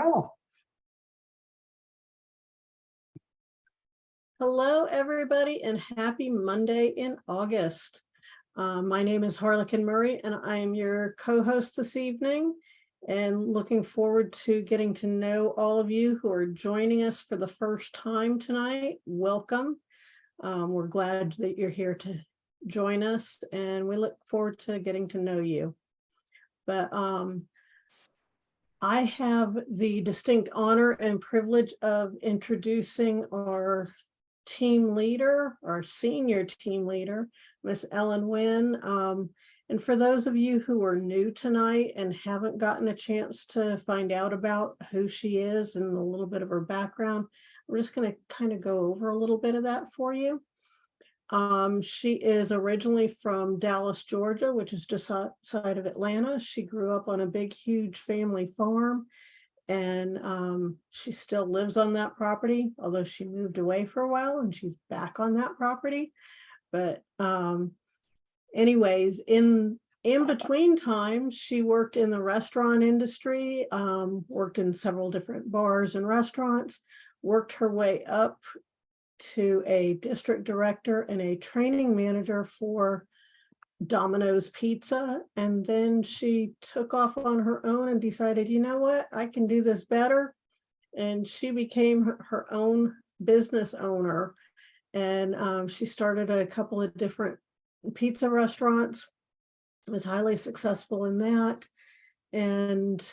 roll. Hello, everybody, and happy Monday in August. My name is Harlequin Murray, and I am your co-host this evening, and looking forward to getting to know all of you who are joining us for the first time tonight. Welcome. We're glad that you're here to join us, and we look forward to getting to know you. But I have the distinct honor and privilege of introducing our team leader, our senior team leader, Miss Ellen Winn. And for those of you who are new tonight and haven't gotten a chance to find out about who she is and a little bit of her background, we're just going to kind of go over a little bit of that for you. She is originally from Dallas, Georgia, which is just outside of Atlanta. She grew up on a big, huge family farm, and she still lives on that property, although she moved away for a while and she's back on that property. But anyways, in between time, she worked in the restaurant industry, worked in several different bars and restaurants, worked her way up to a district director and a training manager for Domino's Pizza. And then she took off on her own and decided, you know what, I can do this better. And she became her own business owner. And she started a couple of different pizza restaurants, was highly successful in that. And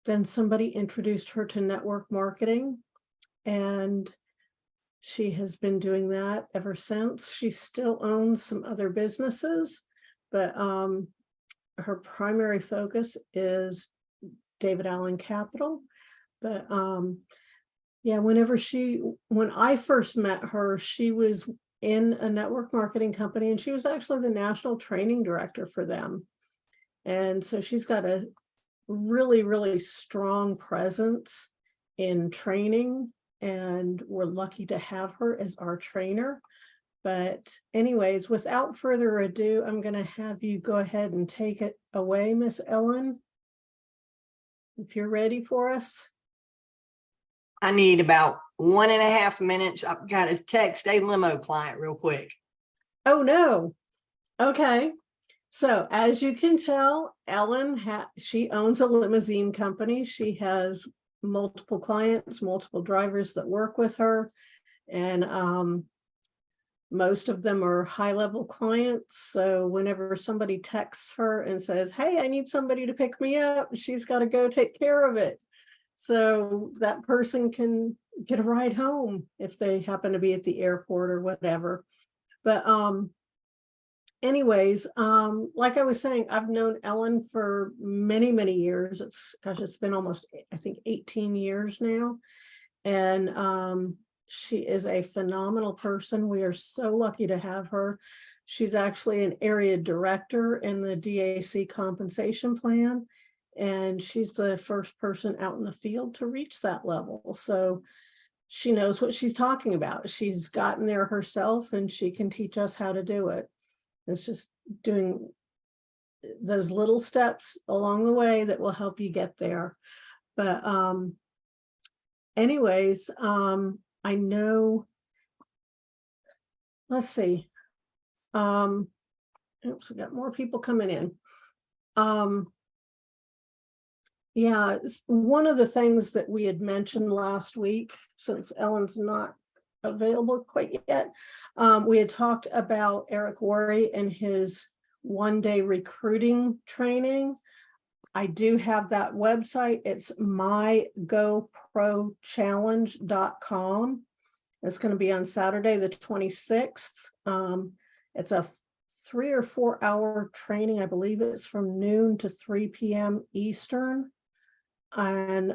then somebody introduced her to network marketing, and she has been doing that ever since. She still owns some other businesses, but her primary focus is David Allen Capital. But yeah, when I first met her, she was in a network marketing company, and she was actually the national training director for them. And so she's got a really, really strong presence in training, and we're lucky to have her as our trainer. But anyways, without further ado, I'm going to have you go ahead and take it away, Miss Ellen, if you're ready for us. I need about 1.5 minutes. I've got to text a limo client real quick. Oh, no. Okay. So as you can tell, Ellen, she owns a limousine company. She has multiple clients, multiple drivers that work with her, and most of them are high-level clients. So whenever somebody texts her and says, hey, I need somebody to pick me up, she's got to go take care of it. So that person can get a ride home if they happen to be at the airport or whatever. But anyways, like I was saying, I've known Ellen for many, many years. It's been almost, I think, 18 years now. And she is a phenomenal person. We are so lucky to have her. She's actually an area director in the DAC compensation plan, and she's the first person out in the field to reach that level. So she knows what she's talking about. She's gotten there herself, and she can teach us how to do it. It's just doing those little steps along the way that will help you get there. But anyways, I know, let's see. Oops, we got more people coming in. Yeah, one of the things that we had mentioned last week, since Ellen's not available quite yet, we had talked about Eric Worre and his one-day recruiting training. I do have that website. It's mygoprochallenge.com. It's going to be on Saturday, the 26th. It's a 3 or 4 hour training. I believe it's from noon to 3 p.m. Eastern. And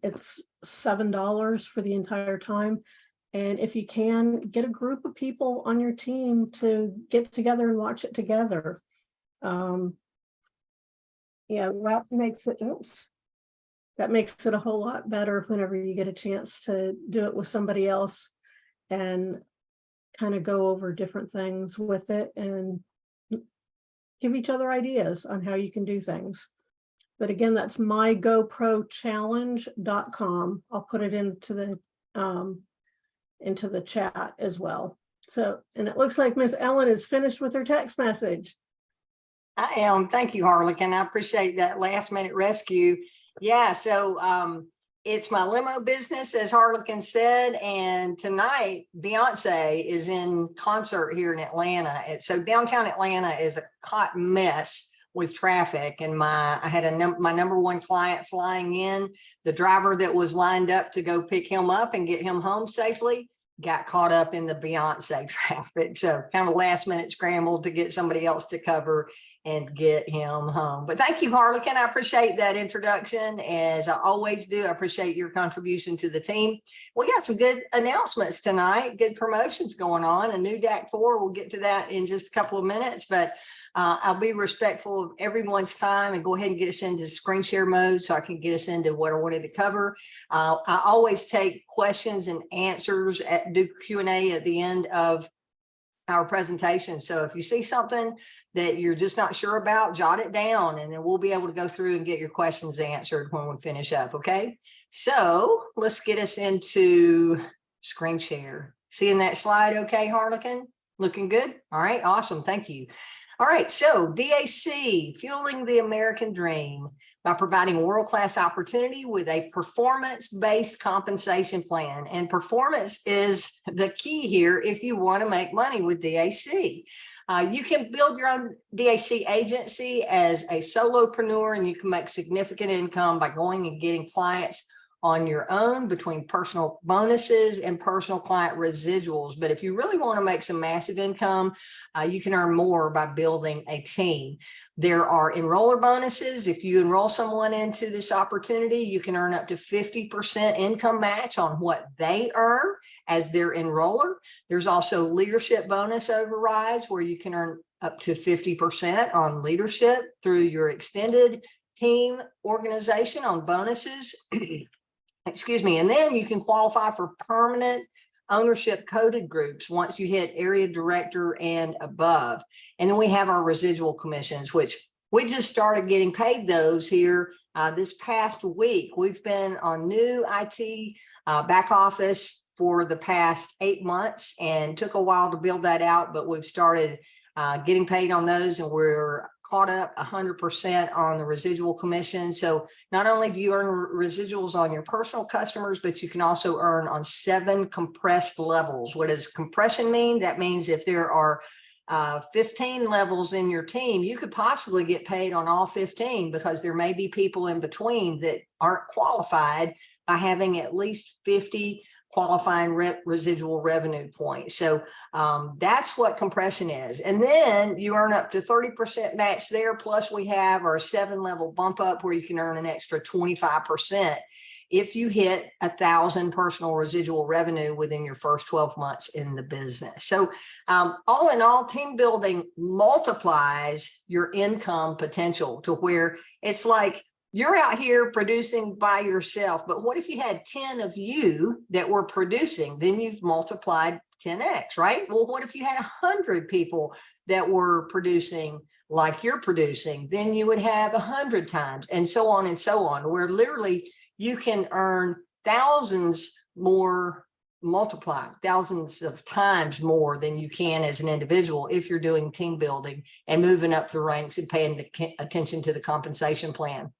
it's $7 for the entire time. And if you can, get a group of people on your team to get together and watch it together. Yeah, that makes it a whole lot better whenever you get a chance to do it with somebody else and kind of go over different things with it and give each other ideas on how you can do things. But again, that's mygoprochallenge.com. I'll put it into the chat as well. So, and it looks like Miss Ellen is finished with her text message. I am. Thank you, Harlequin. I appreciate that last minute rescue. Yeah, so it's my limo business, as Harlequin said, and tonight Beyonce is in concert here in Atlanta. So downtown Atlanta is a hot mess with traffic, and I had my number one client flying in. The driver that was lined up to go pick him up and get him home safely got caught up in the Beyonce traffic. So kind of last minute scramble to get somebody else to cover and get him home. But thank you, Harlequin. I appreciate that introduction, as I always do. I appreciate your contribution to the team. We got some good announcements tonight, good promotions going on, a new DAC 4. We'll get to that in just a couple of minutes, but I'll be respectful of everyone's time and go ahead and get us into screen share mode so I can get us into what I wanted to cover. I always take questions and answers do Q&A at the end of our presentation. So if you see something that you're just not sure about, jot it down, and then we'll be able to go through and get your questions answered when we finish up. Okay, so let's get us into screen share. Seeing that slide okay, Harlequin? Looking good? All right, awesome. Thank you. All right, so DAC, fueling the American dream by providing world-class opportunity with a performance-based compensation plan. And performance is the key here if you want to make money with DAC. You can build your own DAC agency as a solopreneur, and you can make significant income by going and getting clients on your own between personal bonuses and personal client residuals. But if you really want to make some massive income, you can earn more by building a team. There are enroller bonuses. If you enroll someone into this opportunity, you can earn up to 50% income match on what they earn as their enroller. There's also leadership bonus overrides where you can earn up to 50% on leadership through your extended team organization on bonuses. Excuse me. And then you can qualify for permanent ownership coded groups once you hit area director and above. And then we have our residual commissions, which we just started getting paid those here this past week. We've been on new IT back office for the past 8 months and took a while to build that out, but we've started getting paid on those, and we're caught up 100% on the residual commission. So not only do you earn residuals on your personal customers, but you can also earn on 7 compressed levels. What does compression mean? That means if there are 15 levels in your team, you could possibly get paid on all 15 because there may be people in between that aren't qualified by having at least 50 qualifying residual revenue points. So that's what compression is. And then you earn up to 30% match there. Plus we have our 7-level bump up where you can earn an extra 25% if you hit 1,000 personal residual revenue within your first 12 months in the business. So all in all, team building multiplies your income potential to where it's like you're out here producing by yourself, but what if you had 10 of you that were producing? Then you've multiplied 10x, right? Well, what if you had 100 people that were producing like you're producing? Then you would have 100 times, and so on, where literally you can earn thousands more, multiply thousands of times more than you can as an individual if you're doing team building and moving up the ranks and paying attention to the compensation plan.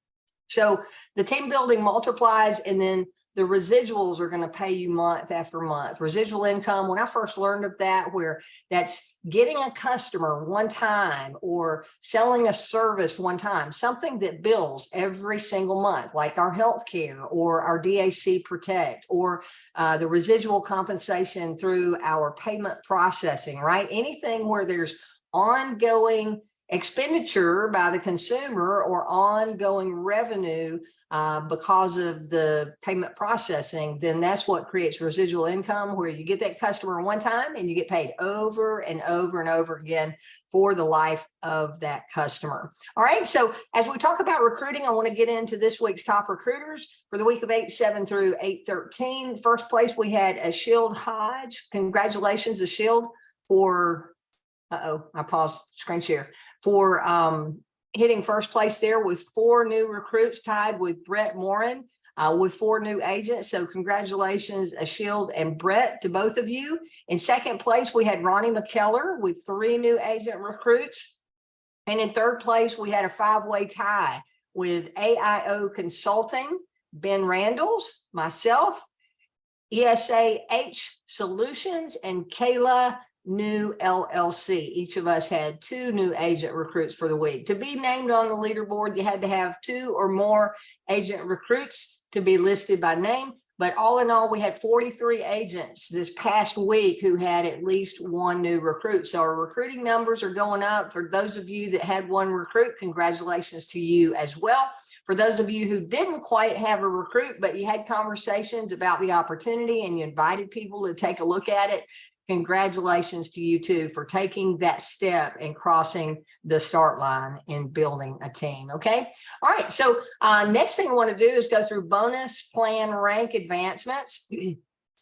So the team building multiplies, and then the residuals are going to pay you month after month. Residual income, when I first learned of that, where that's getting a customer one time or selling a service one time, something that bills every single month, like our healthcare or our DAC Protect or the residual compensation through our payment processing, right? Anything where there's ongoing expenditure by the consumer or ongoing revenue because of the payment processing, then that's what creates residual income, where you get that customer one time and you get paid over and over and over again for the life of that customer. All right, so as we talk about recruiting, I want to get into this week's top recruiters for the week of 8/7 through 8/13. First place, we had Ashield Hodge. Congratulations, Ashield, for I paused screen share, for hitting first place there with 4 new recruits, tied with Brett Morin with 4 new agents. So congratulations, Ashield and Brett, to both of you. In second place, we had Ronnie McKellar with 3 new agent recruits. And in third place, we had a 5-way tie with AIO Consulting, Ben Randalls, myself, ESA H Solutions, and Kayla New LLC. Each of us had 2 new agent recruits for the week. To be named on the leaderboard, you had to have 2 or more agent recruits to be listed by name. But all in all, we had 43 agents this past week who had at least 1 new recruit. So our recruiting numbers are going up. For those of you that had 1 recruit, congratulations to you as well. For those of you who didn't quite have a recruit, but you had conversations about the opportunity and you invited people to take a look at it, congratulations to you too for taking that step and crossing the start line in building a team. Okay. All right. So next thing I want to do is go through bonus plan rank advancements.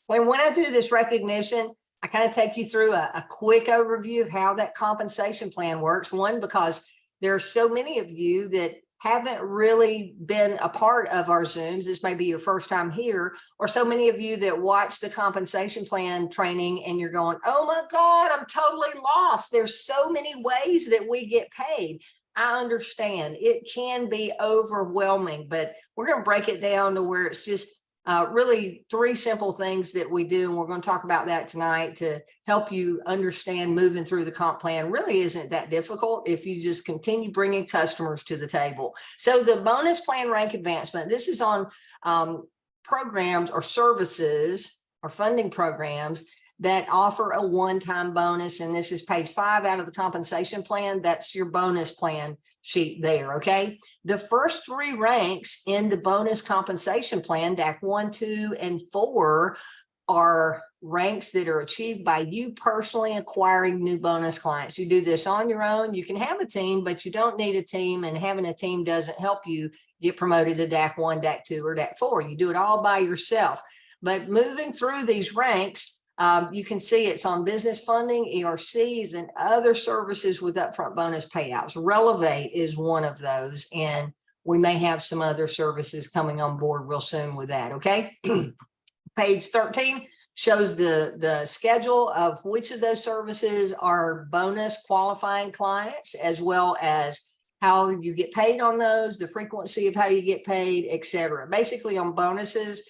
When I do this recognition, I kind of take you through a quick overview of how that compensation plan works. One, because there are so many of you that haven't really been a part of our Zooms. This may be your first time here, or so many of you that watch the compensation plan training and you're going, oh my God, I'm totally lost. There's so many ways that we get paid. I understand it can be overwhelming, but we're going to break it down to where it's just really 3 simple things that we do. And we're going to talk about that tonight to help you understand moving through the comp plan really isn't that difficult if you just continue bringing customers to the table. So the bonus plan rank advancement, this is on programs or services or funding programs that offer a one-time bonus. And this is page 5 out of the compensation plan. That's your bonus plan sheet there. Okay. The first 3 ranks in the bonus compensation plan, DAC 1, 2, and 4, are ranks that are achieved by you personally acquiring new bonus clients. You do this on your own. You can have a team, but you don't need a team, and having a team doesn't help you get promoted to DAC 1, DAC 2, or DAC 4. You do it all by yourself. But moving through these ranks, you can see it's on business funding, ERCs, and other services with upfront bonus payouts. Relevate is one of those, and we may have some other services coming on board real soon with that. Okay. Page 13 shows the schedule of which of those services are bonus qualifying clients, as well as how you get paid on those, the frequency of how you get paid, etc. Basically, on bonuses,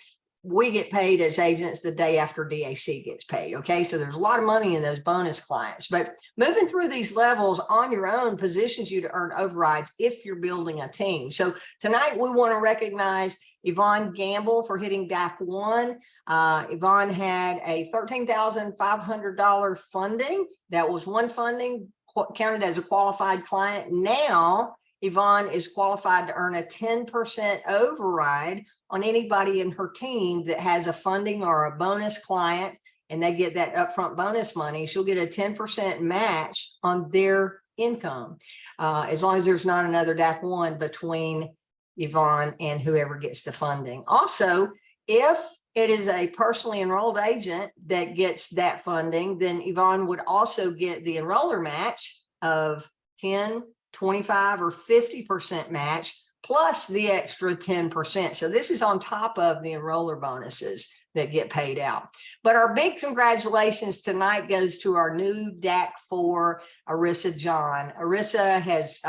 we get paid as agents the day after DAC gets paid. Okay. So there's a lot of money in those bonus clients, but moving through these levels on your own positions you to earn overrides if you're building a team. So tonight we want to recognize Yvonne Gamble for hitting DAC 1. Yvonne had a $13,500 funding. That was one funding counted as a qualified client. Now Yvonne is qualified to earn a 10% override on anybody in her team that has a funding or a bonus client, and they get that upfront bonus money. She'll get a 10% match on their income, as long as there's not another DAC 1 between Yvonne and whoever gets the funding. Also, if it is a personally enrolled agent that gets that funding, then Yvonne would also get the enroller match of 10, 25, or 50% match, plus the extra 10%. So this is on top of the enroller bonuses that get paid out. But our big congratulations tonight goes to our new DAC 4, Arissa John. Arissa has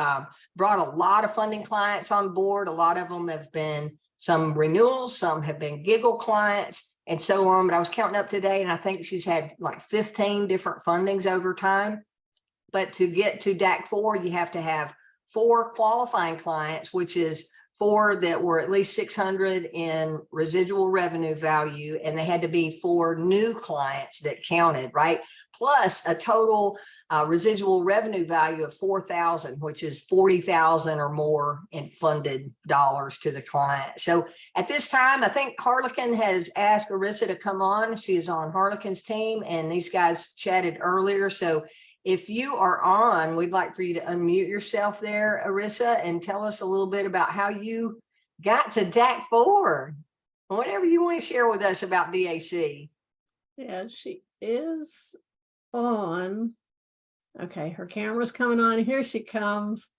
brought a lot of funding clients on board. A lot of them have been some renewals, some have been giggle clients, and so on. But I was counting up today, and I think she's had like 15 different fundings over time. But to get to DAC 4, you have to have 4 qualifying clients, which is 4 that were at least 600 in residual revenue value, and they had to be 4 new clients that counted, right? Plus a total residual revenue value of 4,000, which is 40,000 or more in funded dollars to the client. So at this time, I think Harlequin has asked Arissa to come on. She is on Harlequin's team, and these guys chatted earlier. So if you are on, we'd like for you to unmute yourself there, Arissa, and tell us a little bit about how you got to DAC 4, whatever you want to share with us about DAC. Yeah, she is on. Okay, her camera's coming on. Here she comes.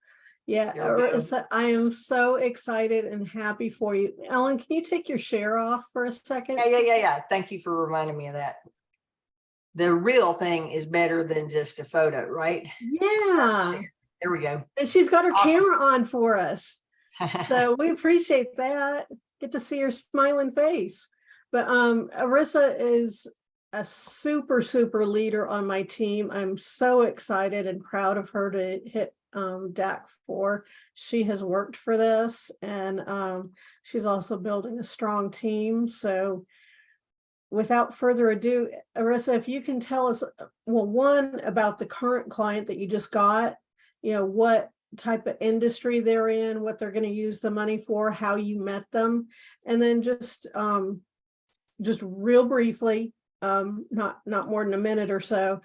Yeah, There we go. Arissa, I am so excited and happy for you. Ellen, can you take your share off for a second? Yeah. Thank you for reminding me of that. The real thing is better than just a photo, right? Yeah. There we go. And she's got her Awesome. camera on for us. So we appreciate that. Get to see her smiling face. But Arissa is a super leader on my team. I'm so excited and proud of her to hit DAC 4. She has worked for this, and she's also building a strong team. So without further ado, Arissa, if you can tell us, well, one, about the current client that you just got, what type of industry they're in, what they're going to use the money for, how you met them, and then just real briefly, not more than a minute or so,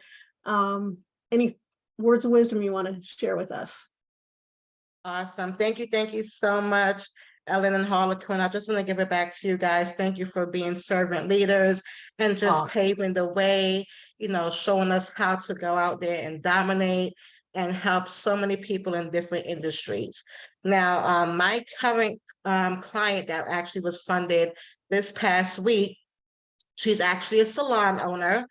any words of wisdom you want to share with us. Awesome. Thank you so much, Ellen and Harlequin. I just want to give it back to you guys. Thank you for being servant leaders and just paving the way, showing us how to go out there and dominate and help so many people in different industries. Now, my current client that actually was funded this past week, she's actually a salon owner.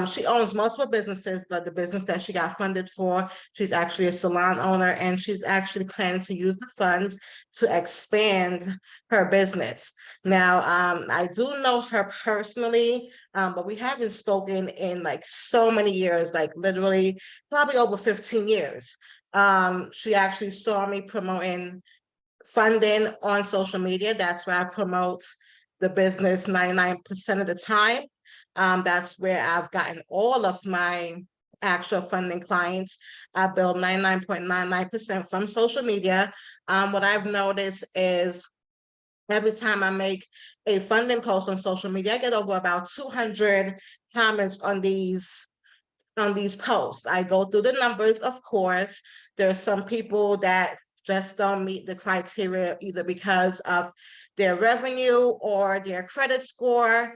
She owns multiple businesses, but the business that she got funded for, she's actually a salon owner, and she's actually planning to use the funds to expand her business. Now, I do know her personally, but we haven't spoken in like so many years, like literally probably over 15 years. She actually saw me promoting funding on social media. That's where I promote the business 99% of the time. That's where I've gotten all of my actual funding clients. I build 99.99% from social media. What I've noticed is every time I make a funding post on social media, I get over about 200 comments on these posts. I go through the numbers, of course. There's some people that just don't meet the criteria either because of their revenue or their credit score.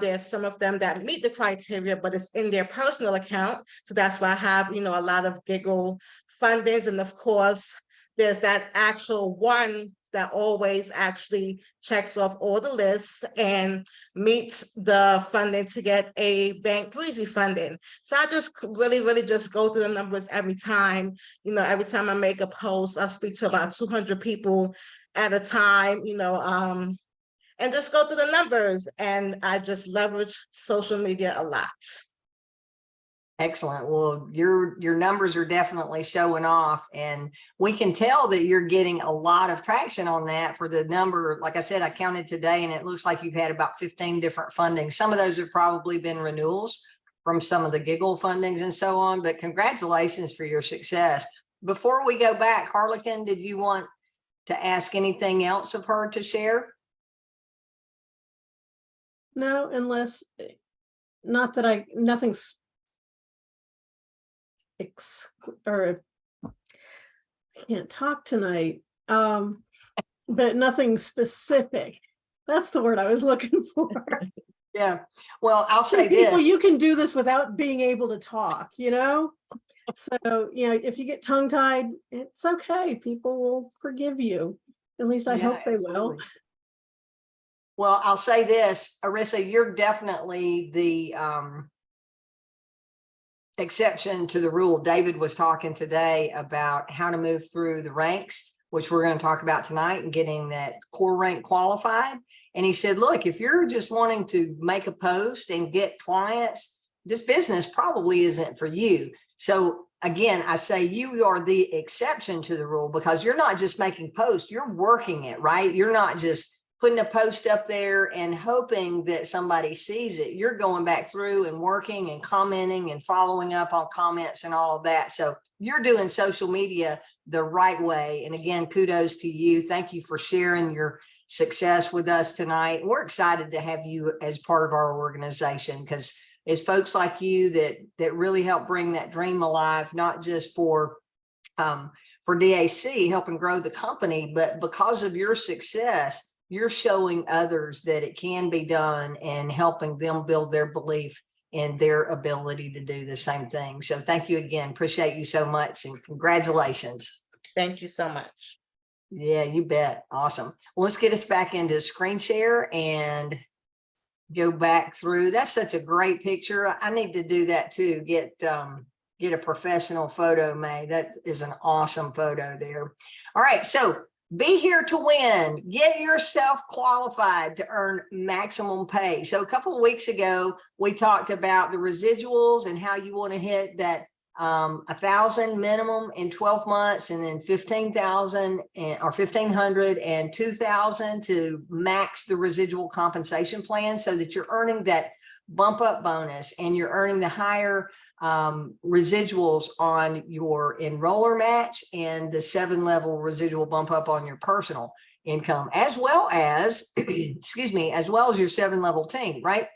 There's some of them that meet the criteria, but it's in their personal account. So that's why I have, a lot of giggle fundings. And of course, there's that actual one that always actually checks off all the lists and meets the funding to get a bank breezy funding. So I just really just go through the numbers every time. Every time I make a post, I speak to about 200 people at a time, and just go through the numbers. And I just leverage social media a lot. Excellent. Well, your numbers are definitely showing off, and we can tell that you're getting a lot of traction on that for the number. Like I said, I counted today, and it looks like you've had about 15 different fundings. Some of those have probably been renewals from some of the giggle fundings and so on, but congratulations for your success. Before we go back, Harlequin, did you want to ask anything else of her to share? No, unless, not that nothing's or I can't talk tonight, but nothing specific. That's the word I was looking for. Yeah. Well, I'll say people, this. you can do this without being able to talk, So, if you get tongue-tied, it's okay. People will forgive you. At least I hope they will. Well, I'll say this, Arissa, you're definitely the exception to the rule. David was talking today about how to move through the ranks, which we're going to talk about tonight, and getting that core rank qualified. And he said, look, if you're just wanting to make a post and get clients, this business probably isn't for you. So again, I say you are the exception to the rule, because you're not just making posts, you're working it, right? You're not just putting a post up there and hoping that somebody sees it. You're going back through and working and commenting and following up on comments and all of that. So you're doing social media the right way. And again, kudos to you. Thank you for sharing your success with us tonight. We're excited to have you as part of our organization, because it's folks like you that really help bring that dream alive, not just for DAC, helping grow the company, but because of your success, you're showing others that it can be done and helping them build their belief in their ability to do the same thing. So thank you again. Appreciate you so much, and congratulations. Thank you so much. Yeah, you bet. Awesome. Well, let's get us back into screen share and go back through. That's such a great picture. I need to do that too. Get a professional photo made. That is an awesome photo there. All right, so be here to win. Get yourself qualified to earn maximum pay. So a couple of weeks ago, we talked about the residuals and how you want to hit that 1,000 minimum in 12 months, and then 15,000 or 1,500 and 2,000 to max the residual compensation plan, so that you're earning that bump up bonus and you're earning the higher residuals on your enroller match and the 7-level residual bump up on your personal income, as well as excuse me, as well as your 7-level team, right?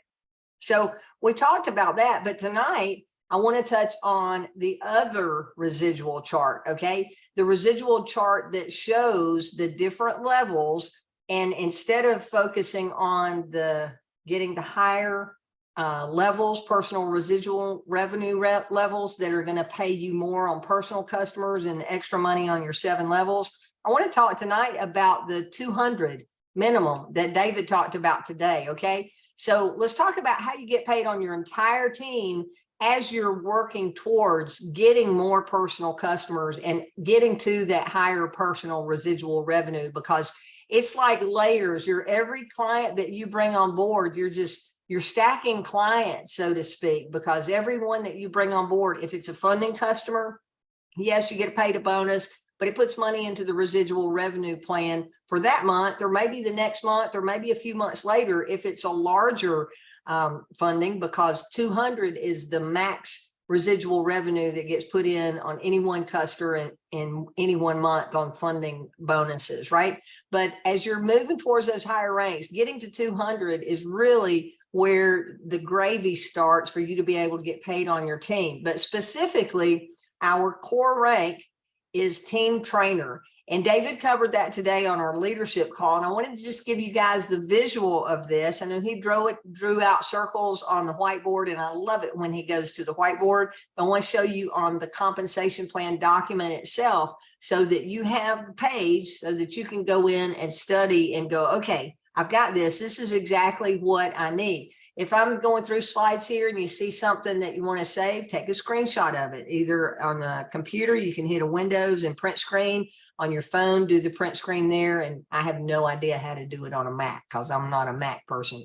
So we talked about that, but tonight I want to touch on the other residual chart, okay? The residual chart that shows the different levels, and instead of focusing on the getting the higher levels, personal residual revenue levels that are going to pay you more on personal customers and extra money on your 7 levels, I want to talk tonight about the 200 minimum that David talked about today, okay? So let's talk about how you get paid on your entire team as you're working towards getting more personal customers and getting to that higher personal residual revenue, because it's like layers. Every client that you bring on board, you're stacking clients, so to speak, because everyone that you bring on board, if it's a funding customer, yes, you get paid a bonus, but it puts money into the residual revenue plan for that month, or maybe the next month, or maybe a few months later, if it's a larger funding, because 200 is the max residual revenue that gets put in on any one customer in any one month on funding bonuses, right? But as you're moving towards those higher ranks, getting to 200 is really where the gravy starts for you to be able to get paid on your team. But specifically, our core rank is team trainer. And David covered that today on our leadership call. And I wanted to just give you guys the visual of this. I know he drew out circles on the whiteboard, and I love it when he goes to the whiteboard. I want to show you on the compensation plan document itself, so that you have the page so that you can go in and study and go, okay, I've got this. This is exactly what I need. If I'm going through slides here and you see something that you want to save, take a screenshot of it. Either on a computer, you can hit a Windows and print screen. On your phone, do the print screen there. And I have no idea how to do it on a Mac because I'm not a Mac person.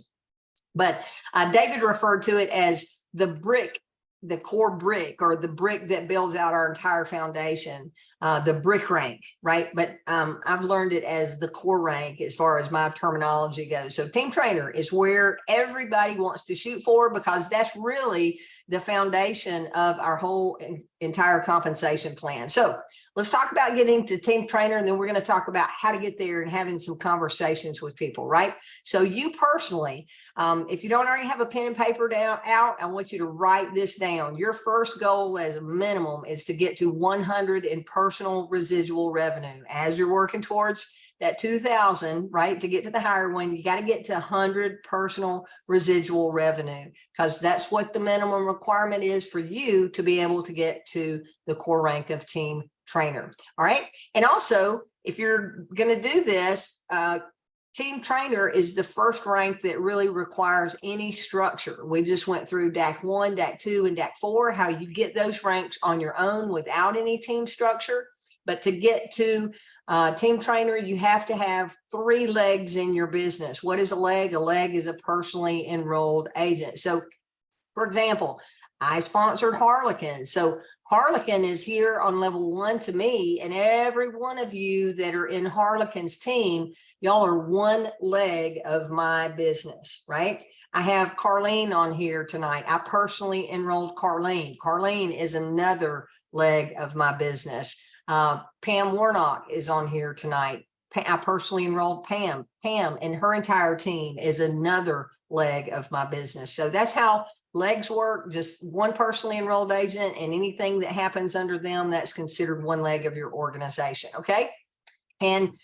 But David referred to it as the brick, the core brick, or the brick that builds out our entire foundation, the brick rank, right? But I've learned it as the core rank as far as my terminology goes. So team trainer is where everybody wants to shoot for, because that's really the foundation of our whole entire compensation plan. So let's talk about getting to team trainer, and then we're going to talk about how to get there and having some conversations with people, right? So you personally, if you don't already have a pen and paper out, I want you to write this down. Your first goal as a minimum is to get to 100 in personal residual revenue. As you're working towards that 2,000, right, to get to the higher one, you got to get to 100 personal residual revenue, because that's what the minimum requirement is for you to be able to get to the core rank of team trainer. All right. And also, if you're going to do this, team trainer is the first rank that really requires any structure. We just went through DAC 1, DAC 2, and DAC 4, how you get those ranks on your own without any team structure. But to get to team trainer, you have to have 3 legs in your business. What is a leg? A leg is a personally enrolled agent. So, for example, I sponsored Harlequin. So Harlequin is here on level 1 to me, and every one of you that are in Harlequin's team, y'all are 1 leg of my business, right? I have Carlene on here tonight. I personally enrolled Carlene. Carlene is another leg of my business. Pam Warnock is on here tonight. I personally enrolled Pam. Pam and her entire team is another leg of my business. So that's how legs work. Just 1 personally enrolled agent, and anything that happens under them, that's considered 1 leg of your organization. Okay. And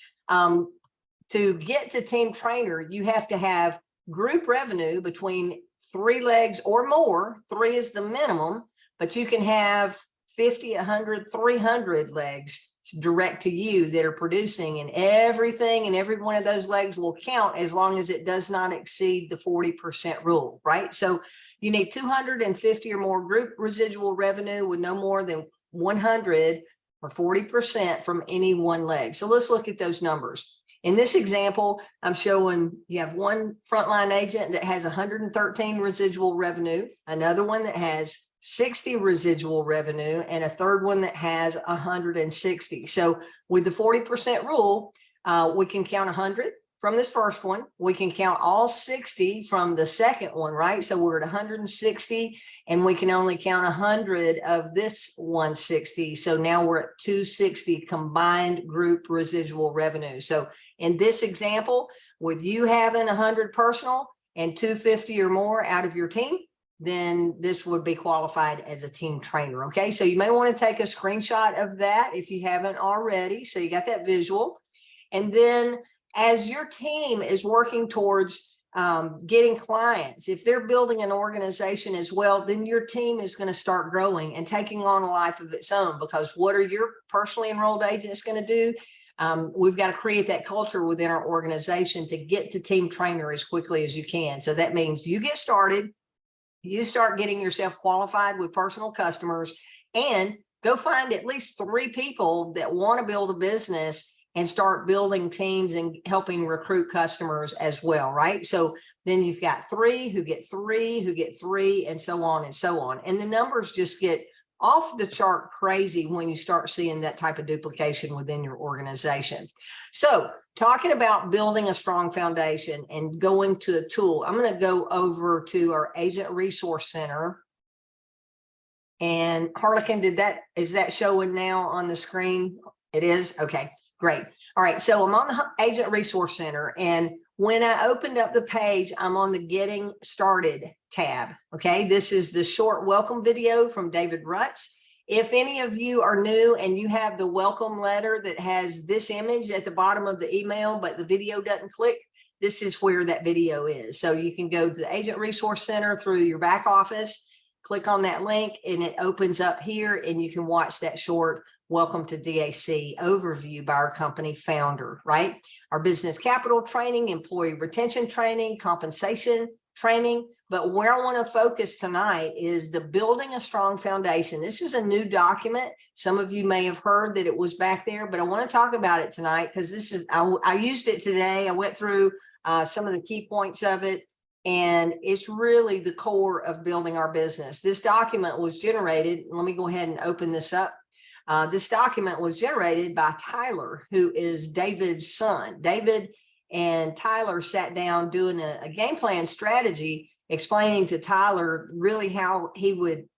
to get to team trainer, you have to have group revenue between 3 legs or more. 3 is the minimum, but you can have 50, 100, 300 legs direct to you that are producing, and everything and every one of those legs will count as long as it does not exceed the 40% rule, right? So you need 250 or more group residual revenue with no more than 100 or 40% from any one leg. So let's look at those numbers. In this example, I'm showing you have one frontline agent that has 113 residual revenue, another one that has 60 residual revenue, and a third one that has 160. So with the 40% rule, we can count 100 from this first one. We can count all 60 from the second one, right? So we're at 160, and we can only count 100 of this 160. So now we're at 260 combined group residual revenue. So in this example, with you having 100 personal and 250 or more out of your team, then this would be qualified as a team trainer. Okay, so you may want to take a screenshot of that if you haven't already. So you got that visual. And then as your team is working towards getting clients, if they're building an organization as well, then your team is going to start growing and taking on a life of its own, because what are your personally enrolled agents going to do? We've got to create that culture within our organization to get to team trainer as quickly as you can. So that means you get started, you start getting yourself qualified with personal customers, and go find at least 3 people that want to build a business and start building teams and helping recruit customers as well, right? So then you've got 3 who get 3 who get 3, and so on and so on. And the numbers just get off the chart crazy when you start seeing that type of duplication within your organization. So talking about building a strong foundation and going to a tool, I'm going to go over to our Agent Resource Center. And Harlequin, is that showing now on the screen? It is? Okay, great. All right, so I'm on the Agent Resource Center, and when I opened up the page, I'm on the Getting Started tab. Okay, this is the short welcome video from David Rutz. If any of you are new and you have the welcome letter that has this image at the bottom of the email, but the video doesn't click, this is where that video is. So you can go to the Agent Resource Center through your back office, click on that link, and it opens up here, and you can watch that short Welcome to DAC overview by our company founder, right? Our business capital training, employee retention training, compensation training. But where I want to focus tonight is the building a strong foundation. This is a new document. Some of you may have heard that it was back there, but I want to talk about it tonight because this is, I used it today. I went through some of the key points of it, and it's really the core of building our business. This document was generated. Let me go ahead and open this up. This document was generated by Tyler, who is David's son. David and Tyler sat down doing a game plan strategy, explaining to Tyler really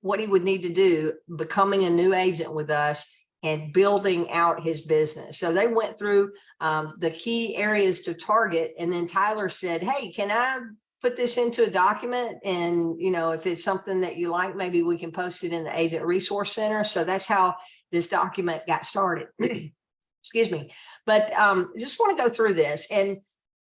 what he would need to do becoming a new agent with us and building out his business. So they went through the key areas to target. And then Tyler said, hey, can I put this into a document? And, you know, if it's something that you like, maybe we can post it in the Agent Resource Center. So that's how this document got started. Excuse me. But just want to go through this and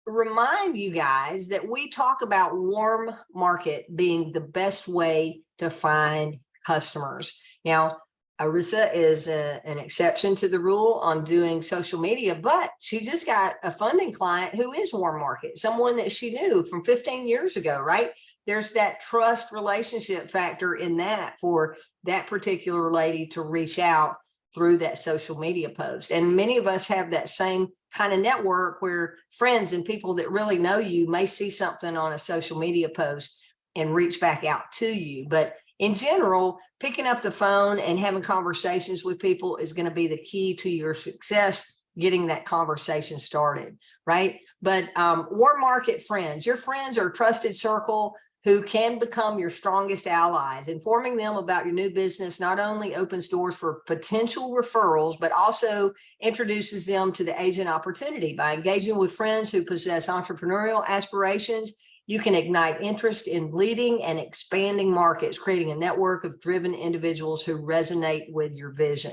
remind you guys that we talk about warm market being the best way to find customers. Now, Arissa is an exception to the rule on doing social media, but she just got a funding client who is warm market, someone that she knew from 15 years ago, right? There's that trust relationship factor in that for that particular lady to reach out through that social media post. And many of us have that same kind of network where friends and people that really know you may see something on a social media post and reach back out to you. But in general, picking up the phone and having conversations with people is going to be the key to your success, getting that conversation started, right? But warm market friends, your friends are a trusted circle who can become your strongest allies. Informing them about your new business not only opens doors for potential referrals, but also introduces them to the agent opportunity. By engaging with friends who possess entrepreneurial aspirations, you can ignite interest in leading and expanding markets, creating a network of driven individuals who resonate with your vision.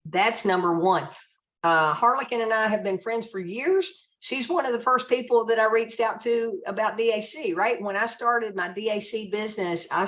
That's number one. Harlequin and I have been friends for years. She's one of the first people that I reached out to about DAC, right? When I started my DAC business, I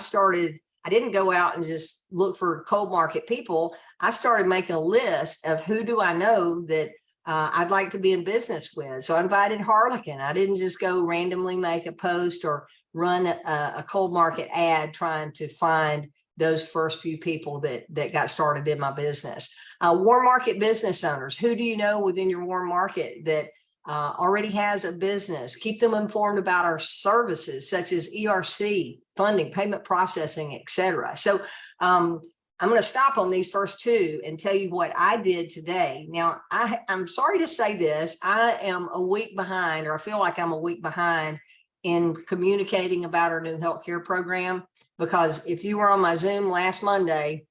I didn't go out and just look for cold market people. I started making a list of who do I know that I'd like to be in business with. So I invited Harlequin. I didn't just go randomly make a post or run a cold market ad trying to find those first few people that got started in my business. Warm market business owners. Who do you know within your warm market that already has a business? Keep them informed about our services such as ERC, funding, payment processing, etc. So I'm going to stop on these first two and tell you what I did today. Now, I'm sorry to say this. I am a week behind, or I feel like I'm a week behind in communicating about our new healthcare program, because if you were on my Zoom last Monday,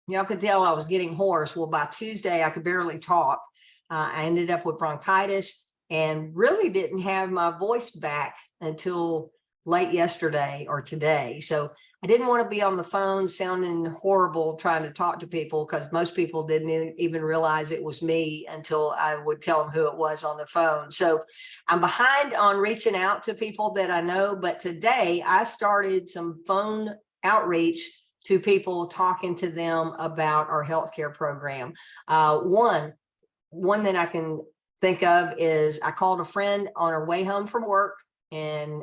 y'all could tell I was getting hoarse. Well, by Tuesday, I could barely talk. I ended up with bronchitis and really didn't have my voice back until late yesterday or today. So I didn't want to be on the phone sounding horrible trying to talk to people, because most people didn't even realize it was me until I would tell them who it was on the phone. So I'm behind on reaching out to people that I know, but today I started some phone outreach to people, talking to them about our healthcare program. One that I can think of is I called a friend on her way home from work, and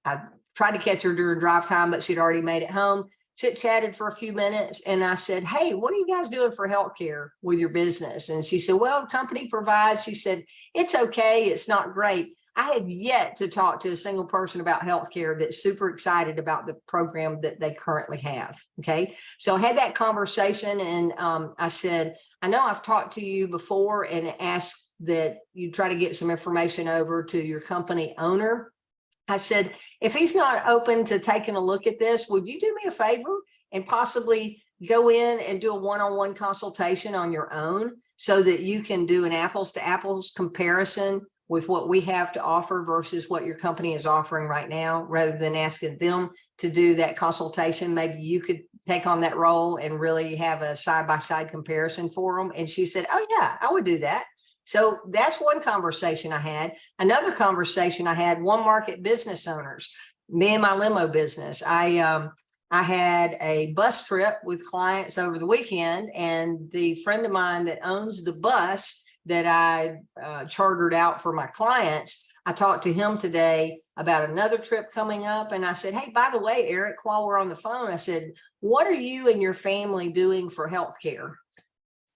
I tried to catch her during drive time, but she'd already made it home. Chit-chatted for a few minutes, and I said, hey, what are you guys doing for healthcare with your business? And she said, well, company provides. She said, it's okay, it's not great. I have yet to talk to a single person about healthcare that's super excited about the program that they currently have. Okay, so I had that conversation, and I said, I know I've talked to you before and asked that you try to get some information over to your company owner. I said, if he's not open to taking a look at this, would you do me a favor and possibly go in and do a one-on-one consultation on your own, so that you can do an apples to apples comparison with what we have to offer versus what your company is offering right now, rather than asking them to do that consultation? Maybe you could take on that role and really have a side-by-side comparison for them. And she said, oh yeah, I would do that. So that's one conversation I had. Another conversation I had, one market business owners, me and my limo business. I had a bus trip with clients over the weekend, and the friend of mine that owns the bus that I chartered out for my clients, I talked to him today about another trip coming up. And I said, hey, by the way, Eric, while we're on the phone, I said, what are you and your family doing for healthcare?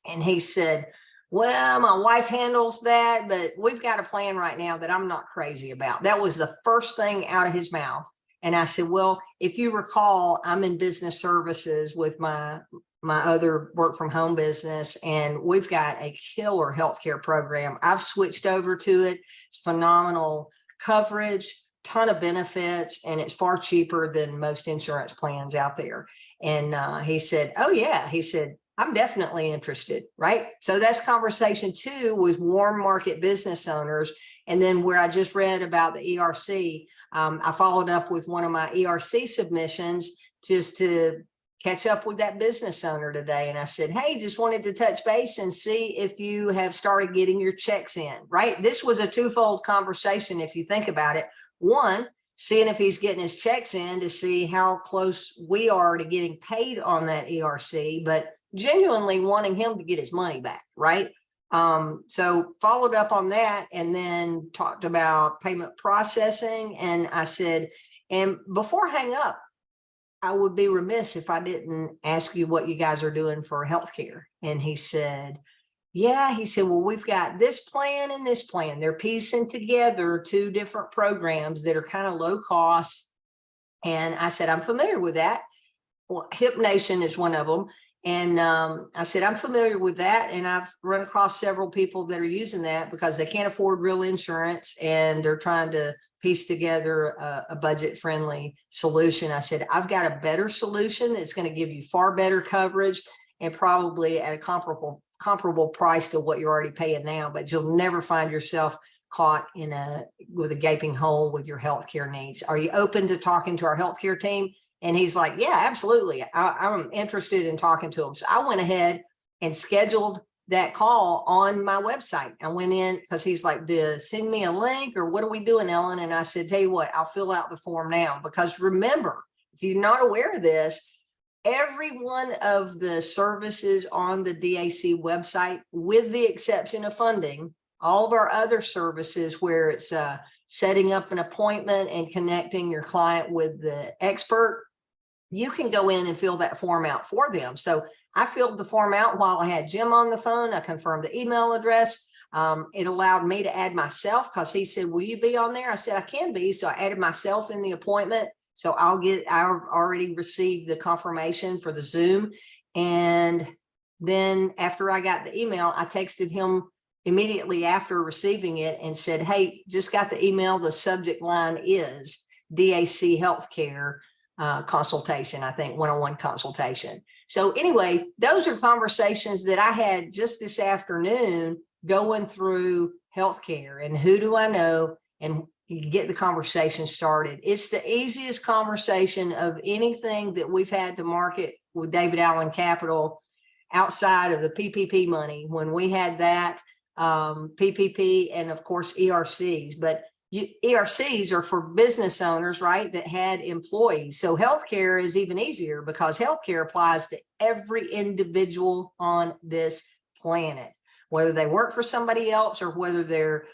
And he said, well, my wife handles that, but we've got a plan right now that I'm not crazy about. That was the first thing out of his mouth. And I said, well, if you recall, I'm in business services with my other work from home business, and we've got a killer healthcare program. I've switched over to it. It's phenomenal coverage, ton of benefits, and it's far cheaper than most insurance plans out there. And he said, oh yeah, he said, I'm definitely interested, right? So that's conversation two with warm market business owners. And then where I just read about the ERC, I followed up with one of my ERC submissions just to catch up with that business owner today. And I said, hey, just wanted to touch base and see if you have started getting your checks in, right? This was a twofold conversation, if you think about it. One, seeing if he's getting his checks in to see how close we are to getting paid on that ERC, but genuinely wanting him to get his money back, right? So followed up on that, and then talked about payment processing. And I said, and before I hang up, I would be remiss if I didn't ask you what you guys are doing for healthcare. And he said, yeah, he said, well, we've got this plan and this plan. They're piecing together two different programs that are kind of low cost. And I said, I'm familiar with that. Well, Hip Nation is one of them. And I said, I'm familiar with that. And I've run across several people that are using that because they can't afford real insurance, and they're trying to piece together a budget-friendly solution. I said, I've got a better solution that's going to give you far better coverage, and probably at a comparable price to what you're already paying now, but you'll never find yourself caught with a gaping hole with your healthcare needs. Are you open to talking to our healthcare team? And he's like, yeah, absolutely. I'm interested in talking to him. So I went ahead and scheduled that call on my website. I went in because he's like, send me a link, or what are we doing, Ellen? And I said, tell you what, I'll fill out the form now, because remember, if you're not aware of this, every one of the services on the DAC website, with the exception of funding, all of our other services where it's setting up an appointment and connecting your client with the expert, you can go in and fill that form out for them. So I filled the form out while I had Jim on the phone. I confirmed the email address. It allowed me to add myself because he said, will you be on there? I said, I can be. So I added myself in the appointment. So I've already received the confirmation for the Zoom. And then after I got the email, I texted him immediately after receiving it and said, hey, just got the email. The subject line is DAC Healthcare consultation, I think, one-on-one consultation. So anyway, those are conversations that I had just this afternoon going through healthcare and who do I know, and you get the conversation started. It's the easiest conversation of anything that we've had to market with David Allen Capital outside of the PPP money. When we had that PPP and of course ERCs, but ERCs are for business owners, right, that had employees. So healthcare is even easier because healthcare applies to every individual on this planet, whether they work for somebody else or whether they're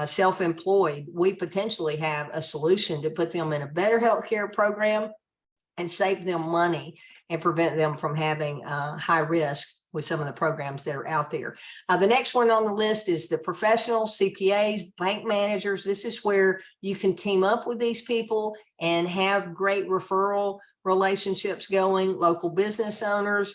self-employed. We potentially have a solution to put them in a better healthcare program and save them money and prevent them from having high risk with some of the programs that are out there. The next one on the list is the professional CPAs, bank managers. This is where you can team up with these people and have great referral relationships going, local business owners,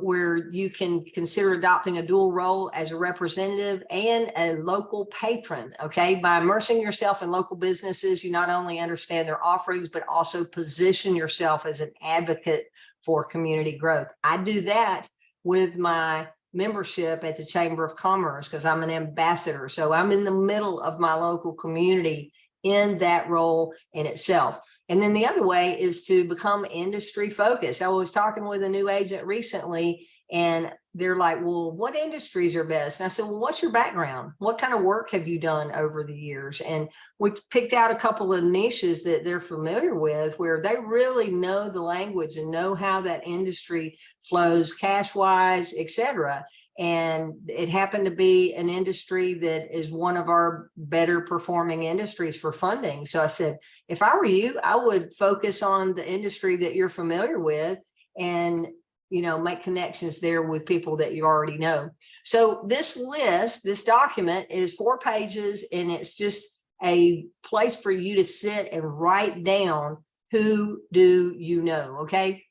where you can consider adopting a dual role as a representative and a local patron. Okay, by immersing yourself in local businesses, you not only understand their offerings, but also position yourself as an advocate for community growth. I do that with my membership at the Chamber of Commerce because I'm an ambassador. So I'm in the middle of my local community in that role in itself. And then the other way is to become industry focused. I was talking with a new agent recently and they're like, well, what industries are best? And I said, well, what's your background? What kind of work have you done over the years? And we picked out a couple of niches that they're familiar with where they really know the language and know how that industry flows cash wise, et cetera. And it happened to be an industry that is one of our better performing industries for funding. So I said, if I were you, I would focus on the industry that you're familiar with and, you know, make connections there with people that you already know. So this list, this document is 4 pages and it's just a place for you to sit and write down who do you know, okay?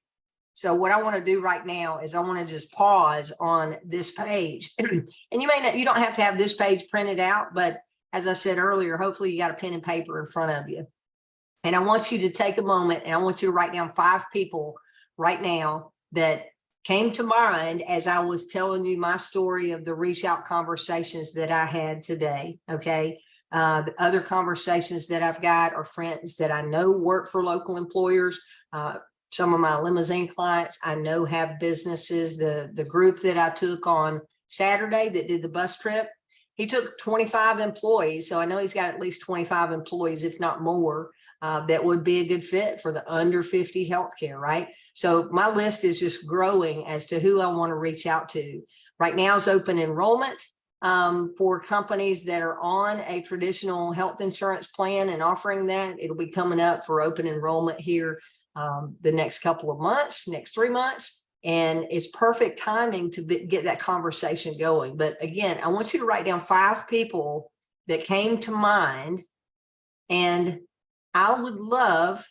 So what I want to do right now is I want to just pause on this page. And you may not, you don't have to have this page printed out, but as I said earlier, hopefully you got a pen and paper in front of you. And I want you to take a moment and I want you to write down 5 people right now that came to mind as I was telling you my story of the reach out conversations that I had today. Okay. The other conversations that I've got are friends that I know work for local employers. Some of my limousine clients I know have businesses. The group that I took on Saturday that did the bus trip, he took 25 employees. So I know he's got at least 25 employees, if not more, that would be a good fit for the under 50 healthcare, right? So my list is just growing as to who I want to reach out to. Right now is open enrollment for companies that are on a traditional health insurance plan and offering that. It'll be coming up for open enrollment here the next couple of months, next 3 months. And it's perfect timing to get that conversation going. But again, I want you to write down 5 people that came to mind. And I would love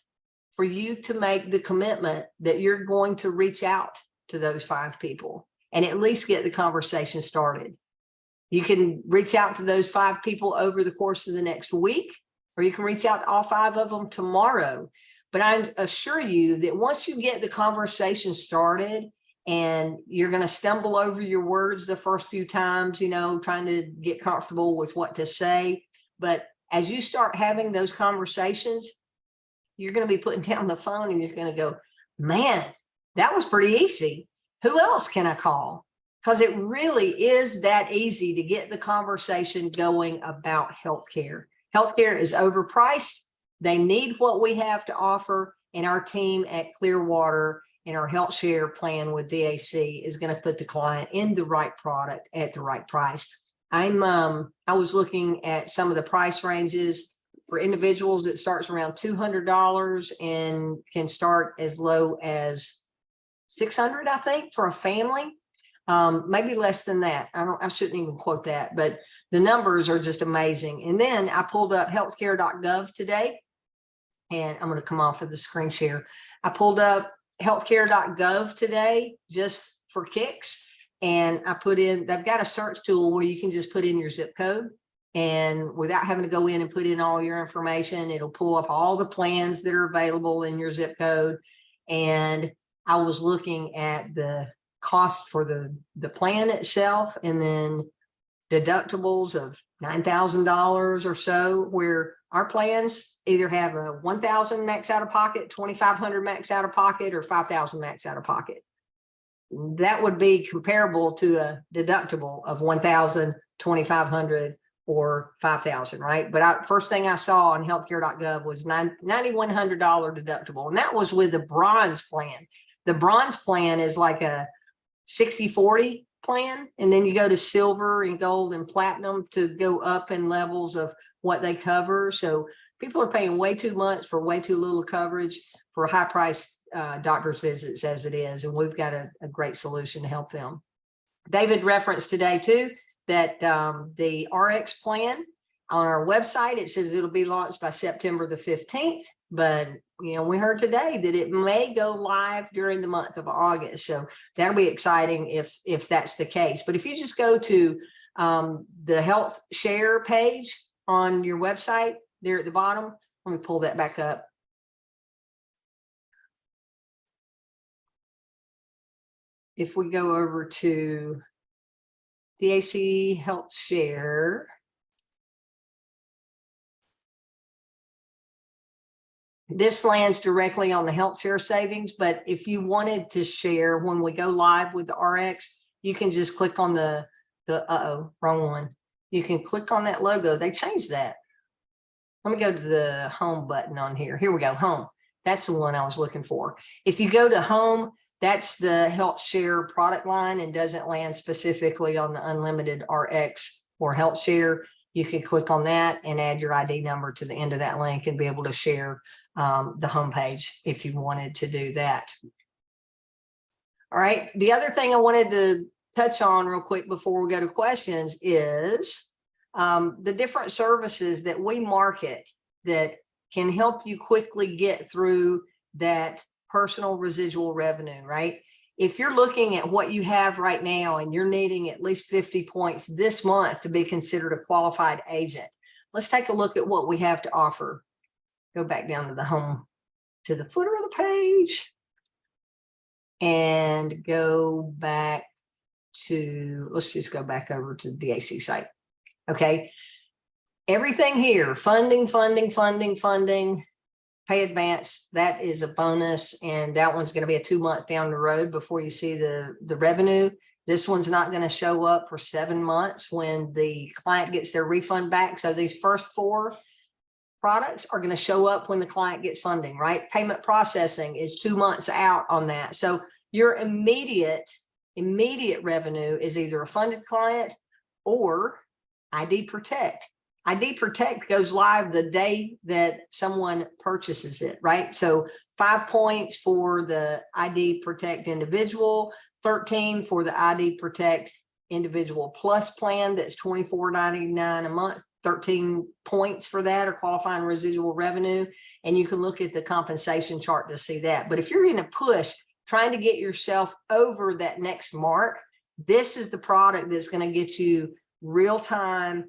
for you to make the commitment that you're going to reach out to those 5 people and at least get the conversation started. You can reach out to those 5 people over the course of the next week, or you can reach out to all 5 of them tomorrow. But I assure you that once you get the conversation started and you're going to stumble over your words the first few times, you know, trying to get comfortable with what to say. But as you start having those conversations, you're going to be putting down the phone and you're going to go, man, that was pretty easy. Who else can I call? Because it really is that easy to get the conversation going about healthcare. Healthcare is overpriced. They need what we have to offer, and our team at Clearwater and our health share plan with DAC is going to put the client in the right product at the right price. I was looking at some of the price ranges for individuals. It starts around $200 and can start as low as $600, I think, for a family. Maybe less than that. I shouldn't even quote that, but the numbers are just amazing. And then I pulled up healthcare.gov today, and I'm going to come off of the screen share. I pulled up healthcare.gov today just for kicks. And I put in, they've got a search tool where you can just put in your zip code, and without having to go in and put in all your information, it'll pull up all the plans that are available in your zip code. And I was looking at the cost for the plan itself, and then deductibles of $9,000 or so, where our plans either have a $1,000 max out of pocket, $2,500 max out of pocket, or $5,000 max out of pocket. That would be comparable to a deductible of $1,000, $2,500, or $5,000, right? But first thing I saw on healthcare.gov was $9,100 deductible, and that was with the bronze plan. The bronze plan is like a 60-40 plan, and then you go to silver and gold and platinum to go up in levels of what they cover. So people are paying way too much for way too little coverage for high price doctor's visits as it is, and we've got a great solution to help them. David referenced today too that the RX plan on our website, it says it'll be launched by September the 15th, but you know, we heard today that it may go live during the month of August. So that'll be exciting if that's the case. But if you just go to the health share page on your website there at the bottom, let me pull that back up. If we go over to DAC Health Share, this lands directly on the health share savings, but if you wanted to share when we go live with the RX, you can just click on the wrong one. You can click on that logo. They changed that. Let me go to the home button on here. Here we go, home. That's the one I was looking for. If you go to home, that's the health share product line and doesn't land specifically on the unlimited RX or health share. You can click on that and add your ID number to the end of that link and be able to share the homepage if you wanted to do that. All right. The other thing I wanted to touch on real quick before we go to questions is the different services that we market that can help you quickly get through that personal residual revenue, right? If you're looking at what you have right now and you're needing at least 50 points this month to be considered a qualified agent, let's take a look at what we have to offer. Go back down to the home, to the footer of the page, and go back to, let's just go back over to the DAC site. Okay. Everything here, funding, pay advance, that is a bonus, and that one's going to be a 2 month down the road before you see the revenue. This one's not going to show up for 7 months when the client gets their refund back. So these first 4 products are going to show up when the client gets funding, right? Payment processing is 2 months out on that. So your immediate revenue is either a funded client or ID Protect. ID Protect goes live the day that someone purchases it, right? So 5 points for the ID Protect individual, 13 for the ID Protect individual plus plan that's $24.99 a month, 13 points for that or qualifying residual revenue. And you can look at the compensation chart to see that. But if you're in a push trying to get yourself over that next mark, this is the product that's going to get you real-time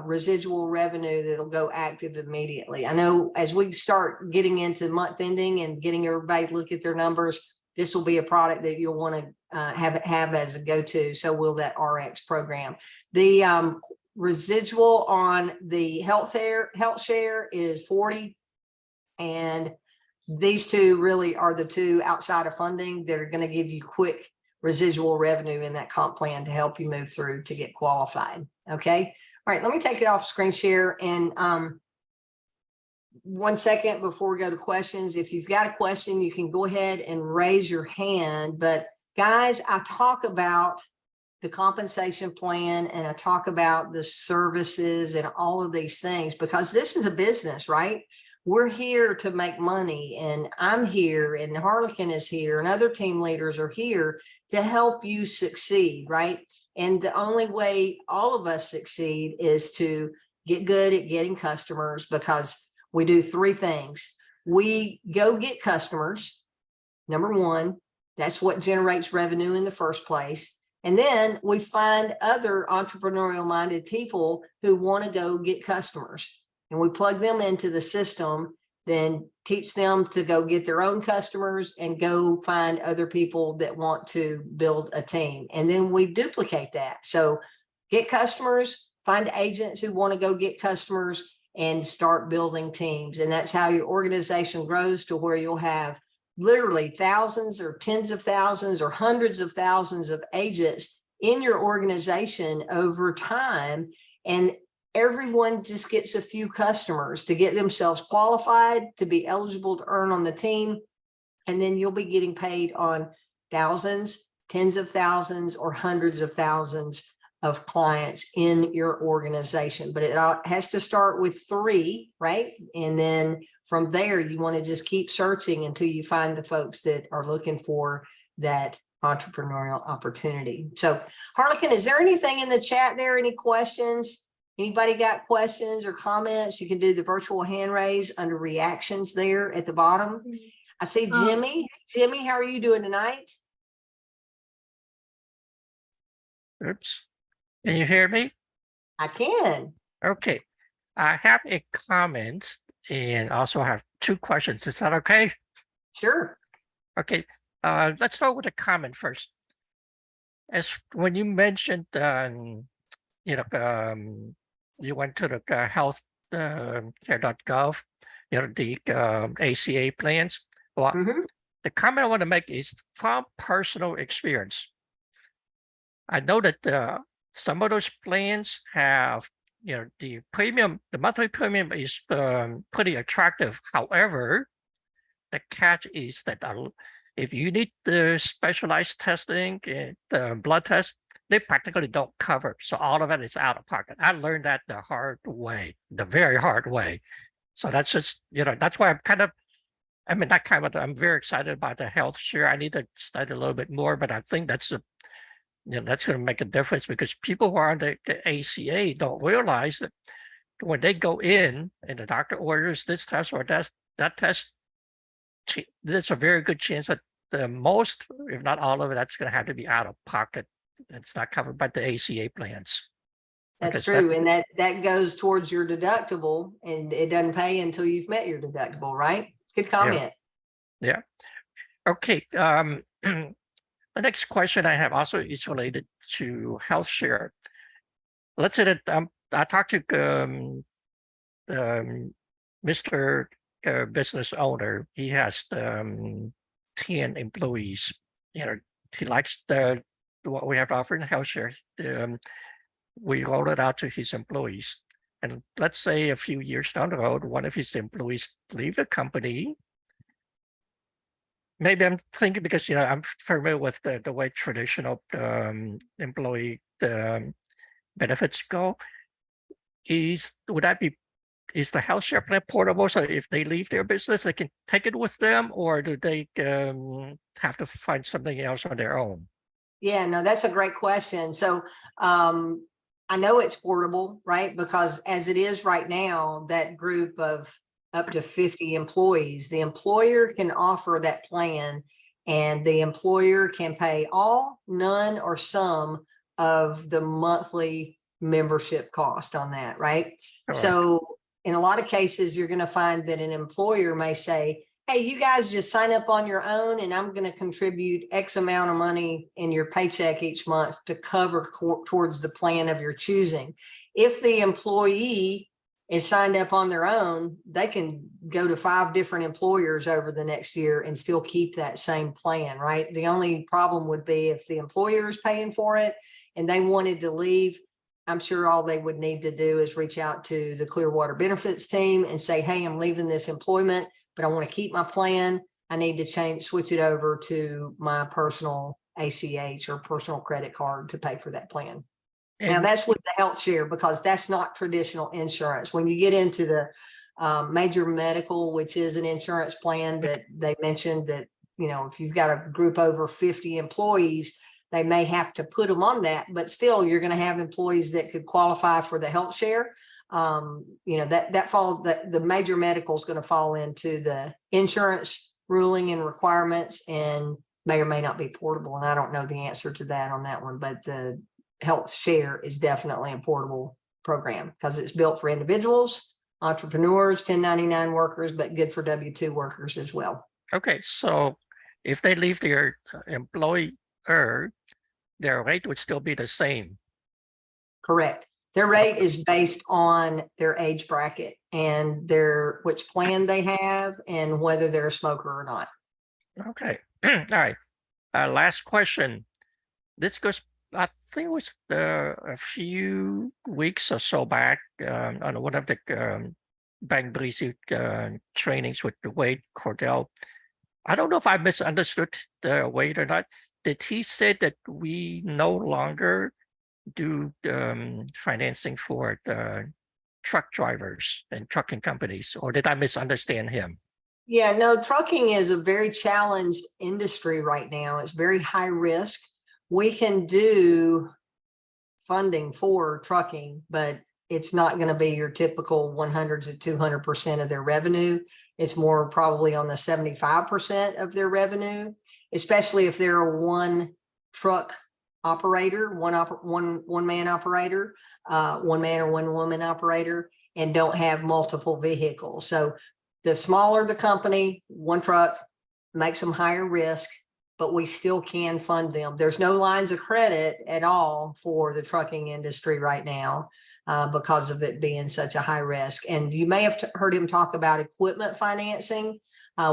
residual revenue that'll go active immediately. I know as we start getting into month ending and getting everybody to look at their numbers, this will be a product that you'll want to have as a go-to. So will that RX program. The residual on the health share is 40, and these two really are the two outside of funding that are going to give you quick residual revenue in that comp plan to help you move through to get qualified. Okay. All right, let me take it off screen share and 1 second before we go to questions. If you've got a question, you can go ahead and raise your hand. But guys, I talk about the compensation plan and I talk about the services and all of these things because this is a business, right? We're here to make money, and I'm here, and Harlequin is here, and other team leaders are here to help you succeed, right? And the only way all of us succeed is to get good at getting customers, because we do 3 things. We go get customers. Number 1, that's what generates revenue in the first place. And then we find other entrepreneurial minded people who want to go get customers, and we plug them into the system, then teach them to go get their own customers and go find other people that want to build a team. And then we duplicate that. So get customers, find agents who want to go get customers, and start building teams. And that's how your organization grows to where you'll have literally thousands or tens of thousands or hundreds of thousands of agents in your organization over time. And everyone just gets a few customers to get themselves qualified to be eligible to earn on the team. And then you'll be getting paid on thousands, tens of thousands, or hundreds of thousands of clients in your organization. But it has to start with 3, right? And then from there, you want to just keep searching until you find the folks that are looking for that entrepreneurial opportunity. So Harlequin, is there anything in the chat there? Any questions? Anybody got questions or comments? You can do the virtual hand raise under reactions there at the bottom. I see Jimmy. Jimmy, how are you doing tonight? Oops. Can you hear me? I can. Okay. I have a comment and also have 2 questions. Is that okay? Sure. Okay. Let's start with a comment first. As when you mentioned, you went to the healthcare.gov, the ACA plans. Well, the comment I want to make is from personal experience. I know that some of those plans have, the monthly premium is pretty attractive. However, the catch is that if you need the specialized testing, the blood test, they practically don't cover. So all of it is out of pocket. I learned that the hard way, the very hard way. So that's just, that's why I'm very excited about the health share. I need to study a little bit more, but I think that's that's going to make a difference, because people who are on the ACA don't realize that when they go in and the doctor orders this test or that test, there's a very good chance that the most, if not all of it, that's going to have to be out of pocket. It's not covered by the ACA plans. That's true. And that goes towards your deductible, and it doesn't pay until you've met your deductible, right? Good comment. Yeah. Okay. The next question I have also is related to health share. Let's say that I talked to Mr. Business owner. He has 10 employees. He likes what we have to offer in health share. We roll it out to his employees. And let's say a few years down the road, one of his employees leave the company. Maybe I'm thinking because, I'm familiar with the way traditional employee benefits go. Is the health share plan portable? So if they leave their business, they can take it with them, or do they have to find something else on their own? Yeah, no, that's a great question. So I know it's portable, right? Because as it is right now, that group of up to 50 employees, the employer can offer that plan, and the employer can pay all, none, or some of the monthly membership cost on that, right? Correct. So in a lot of cases, you're going to find that an employer may say, hey, you guys just sign up on your own, and I'm going to contribute X amount of money in your paycheck each month to cover towards the plan of your choosing. If the employee is signed up on their own, they can go to 5 different employers over the next year and still keep that same plan, right? The only problem would be if the employer is paying for it and they wanted to leave, I'm sure all they would need to do is reach out to the Clearwater benefits team and say, hey, I'm leaving this employment, but I want to keep my plan. I need to switch it over to my personal ACH or personal credit card to pay for that plan. Now And that's with the health share, because that's not traditional insurance. When you get into the major medical, which is an insurance plan that they mentioned that, you know, if you've got a group over 50 employees, they may have to put them on that, but still you're going to have employees that could qualify for the health share. You know, the major medical is going to fall into the insurance ruling and requirements, and may or may not be portable. And I don't know the answer to that on that one, but the health share is definitely a portable program because it's built for individuals, entrepreneurs, 1099 workers, but good for W-2 workers as well. okay, so if they leave their employer, their rate would still be the same. Correct. Their rate is based on their age bracket and which plan they have and whether they're a smoker or not. Okay, all right. Last question. This goes, I think it was a few weeks or so back on one of the bank basic trainings with Wade Cordell. I don't know if I misunderstood Wade or not. Did he say that we no longer do financing for the truck drivers and trucking companies, or did I misunderstand him? Yeah, no, trucking is a very challenged industry right now. It's very high risk. We can do funding for trucking, but it's not going to be your typical 100 to 200% of their revenue. It's more probably on the 75% of their revenue, especially if they're a one truck operator, one man operator, one man or one woman operator, and don't have multiple vehicles. So the smaller the company, one truck makes them higher risk, but we still can fund them. There's no lines of credit at all for the trucking industry right now because of it being such a high risk. And you may have heard him talk about equipment financing.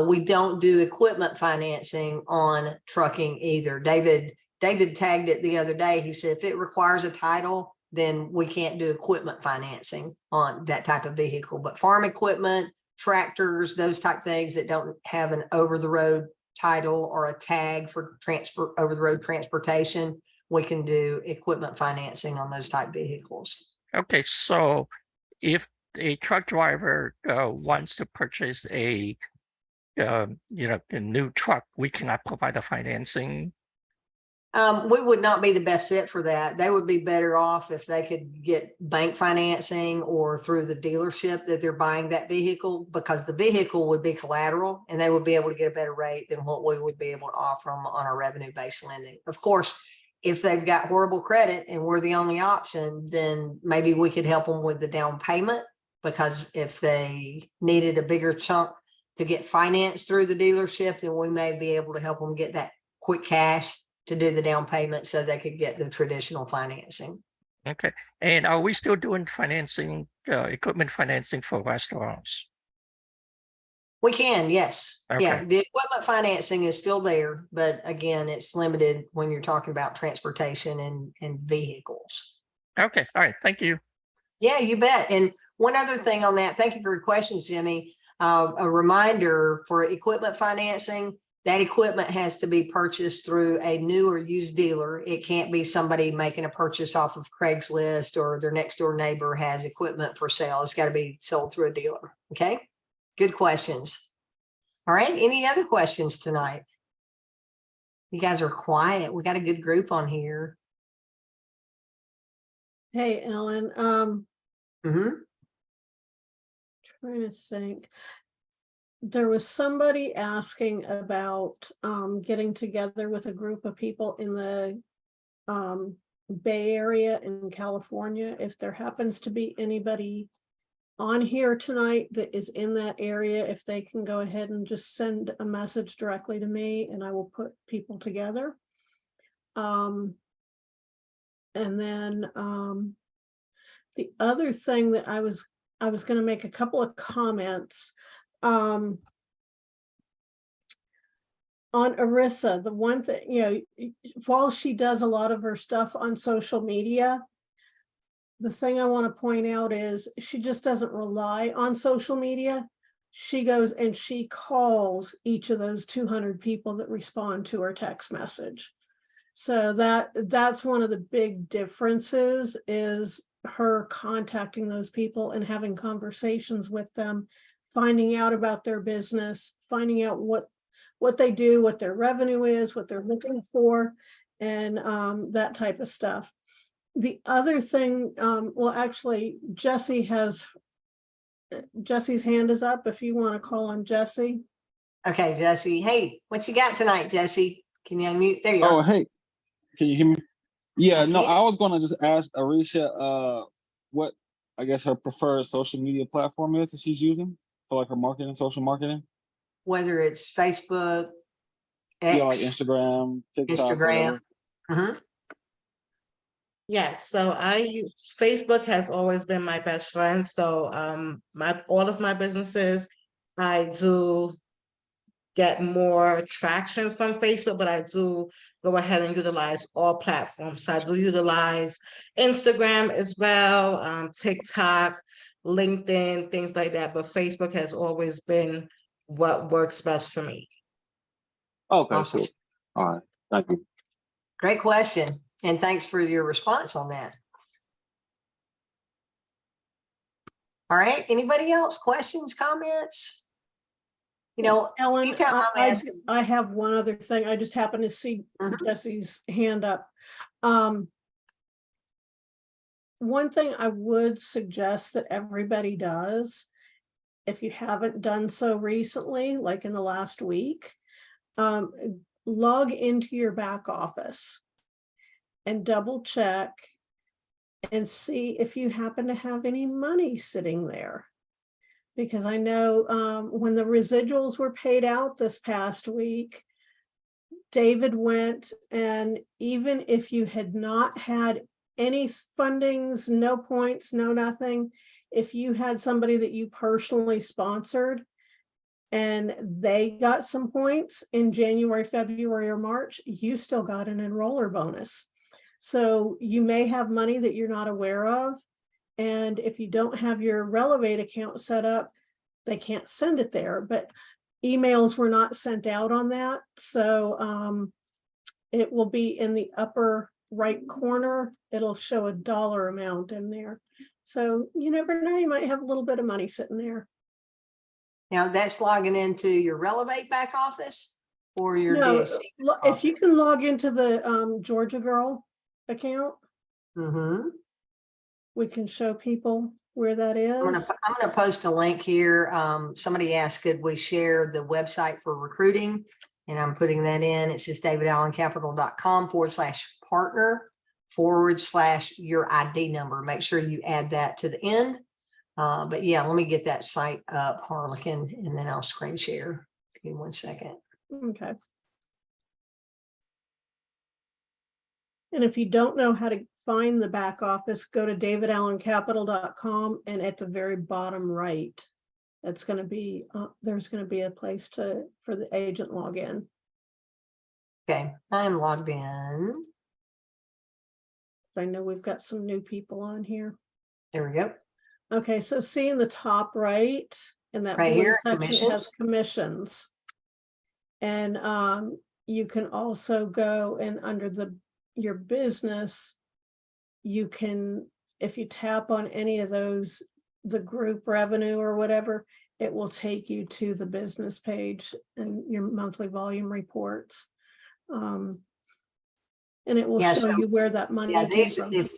We don't do equipment financing on trucking either. David tagged it the other day. He said, if it requires a title, then we can't do equipment financing on that type of vehicle. But farm equipment, tractors, those type things that don't have an over-the-road title or a tag for over-the-road transportation, we can do equipment financing on those type vehicles. Okay, so if a truck driver wants to purchase a new truck, we cannot provide the financing. We would not be the best fit for that. They would be better off if they could get bank financing or through the dealership that they're buying that vehicle, because the vehicle would be collateral and they would be able to get a better rate than what we would be able to offer them on our revenue-based lending. Of course, if they've got horrible credit and we're the only option, then maybe we could help them with the down payment, because if they needed a bigger chunk to get financed through the dealership, then we may be able to help them get that quick cash to do the down payment so they could get the traditional financing. Okay. And are we still doing financing, equipment financing for restaurants? We can, yes. Okay. Yeah, the equipment financing is still there, but again, it's limited when you're talking about transportation and vehicles. Okay. All right. Thank you. Yeah, you bet. And one other thing on that, thank you for your questions, Jimmy. A reminder for equipment financing, that equipment has to be purchased through a new or used dealer. It can't be somebody making a purchase off of Craigslist or their next door neighbor has equipment for sale. It's got to be sold through a dealer. Okay. Good questions. All right. Any other questions tonight? You guys are quiet. We got a good group on here. Hey, Ellen, Mm-hmm. trying to think. There was somebody asking about getting together with a group of people in the Bay Area in California. If there happens to be anybody on here tonight that is in that area, if they can go ahead and just send a message directly to me and I will put people together. And then the other thing that I was going to make a couple of comments on Arissa. The one thing, while she does a lot of her stuff on social media, the thing I want to point out is she just doesn't rely on social media. She goes and she calls each of those 200 people that respond to her text message. So that's one of the big differences, is her contacting those people and having conversations with them, finding out about their business, finding out what they do, what their revenue is, what they're looking for, and that type of stuff. The other thing, well, actually, Jesse's hand is up if you want to call on Jesse. Okay, Jesse. Hey, what you got tonight, Jesse? Can you unmute? There you Oh, are. hey, can you hear me? Yeah, no, can. I was gonna just ask Arisha, what I guess her preferred social media platform is that she's using for like her marketing, social marketing. Whether it's Facebook, Yeah, like X, Instagram, TikTok, Instagram. whatever. Yes, so I use Facebook has always been my best friend. So all of my businesses, I do get more traction from Facebook, but I do go ahead and utilize all platforms. So I do utilize Instagram as well, TikTok, LinkedIn, things like that. But Facebook has always been what works best for me. Okay, Awesome. cool. All right, thank you. Great question. And thanks for your response on that. All right. Anybody else? Questions, comments? You know, Ellen, anytime I'm asking- I have one other thing. I just happened to see Jesse's hand up. One thing I would suggest that everybody does, if you haven't done so recently, like in the last week, log into your back office and double check and see if you happen to have any money sitting there. Because I know when the residuals were paid out this past week, David went, and even if you had not had any fundings, no points, no nothing, if you had somebody that you personally sponsored and they got some points in January, February, or March, you still got an enroller bonus. So you may have money that you're not aware of. And if you don't have your Relevate account set up, they can't send it there, but emails were not sent out on that. So it will be in the upper right corner. It'll show a dollar amount in there. So you never know, you might have a little bit of money sitting there. Now that's logging into your Relevate back office or your No, DAC. if you can log into the Georgia Girl account, we can show people where that is. I'm gonna post a link here. Somebody asked, could we share the website for recruiting? And I'm putting that in. It's just davidallencapital.com/partner/your ID number. Make sure you add that to the end. But yeah, let me get that site up, Harlequin, and then I'll screen share. Give me 1 second. Okay. And if you don't know how to find the back office, go to davidallencapital.com, and at the very bottom right, that's going to be there's going to be a place for the agent login. Okay, I'm logged in. I know we've got some new people on here. There we go. Okay, so see in the top right, in that Right blue here, section, it has commissions. commissions. And you can also go and under your business, you can, if you tap on any of those, the group revenue or whatever, it will take you to the business page and your monthly volume reports. And it will show you where that money came from.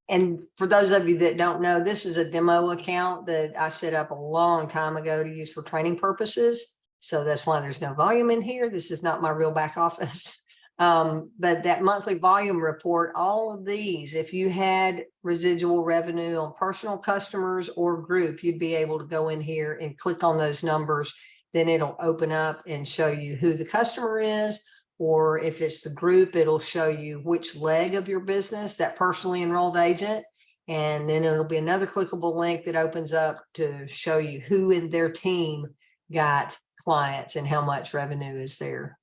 And for those of you that don't know, this is a demo account that I set up a long time ago to use for training purposes. So that's why there's no volume in here. This is not my real back office. But that monthly volume report, all of these, if you had residual revenue on personal customers or group, you'd be able to go in here and click on those numbers. Then it'll open up and show you who the customer is, or if it's the group, it'll show you which leg of your business, that personally enrolled agent. And then it'll be another clickable link that opens up to show you who in their team got clients and how much revenue is there.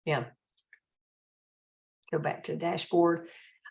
Yeah. Go back to the dashboard.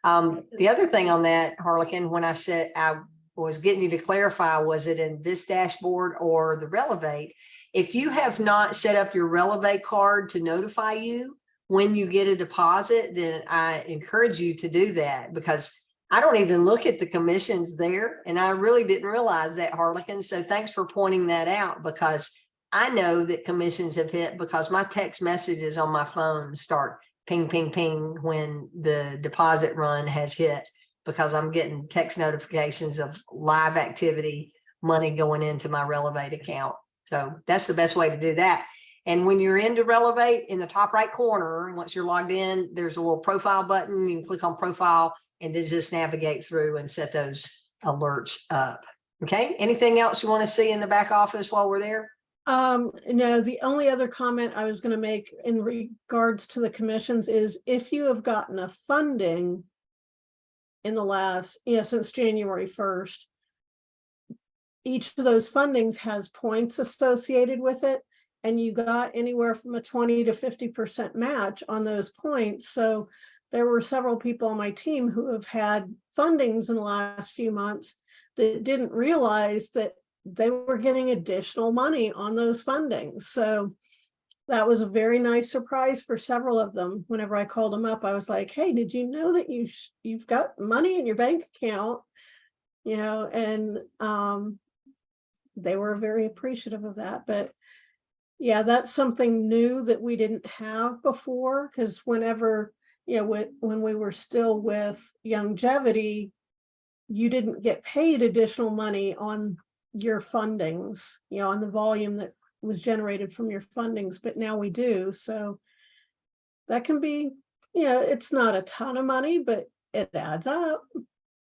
The other thing on that, Harlequin, when I said I was getting you to clarify, was it in this dashboard or the Relevate? If you have not set up your Relevate card to notify you when you get a deposit, then I encourage you to do that, because I don't even look at the commissions there. And I really didn't realize that, Harlequin. So thanks for pointing that out, because I know that commissions have hit because my text messages on my phone start ping, ping, ping when the deposit run has hit, because I'm getting text notifications of live activity, money going into my Relevate account. So that's the best way to do that. And when you're into Relevate, in the top right corner, once you're logged in, there's a little profile button. You can click on profile and then just navigate through and set those alerts up. Okay. Anything else you want to see in the back office while we're there? No, the only other comment I was going to make in regards to the commissions is, if you have gotten a funding in the last, since January 1st, each of those fundings has points associated with it, and you got anywhere from a 20 to 50% match on those points. So there were several people on my team who have had fundings in the last few months that didn't realize that they were getting additional money on those fundings. So that was a very nice surprise for several of them. Whenever I called them up, I was like, hey, did you know that you've got money in your bank account? And they were very appreciative of that. But yeah, that's something new that we didn't have before, because whenever, when we were still with Longevity, you didn't get paid additional money on your fundings, on the volume that was generated from your fundings, but now we do. So that can be, it's not a ton of money, but it adds up.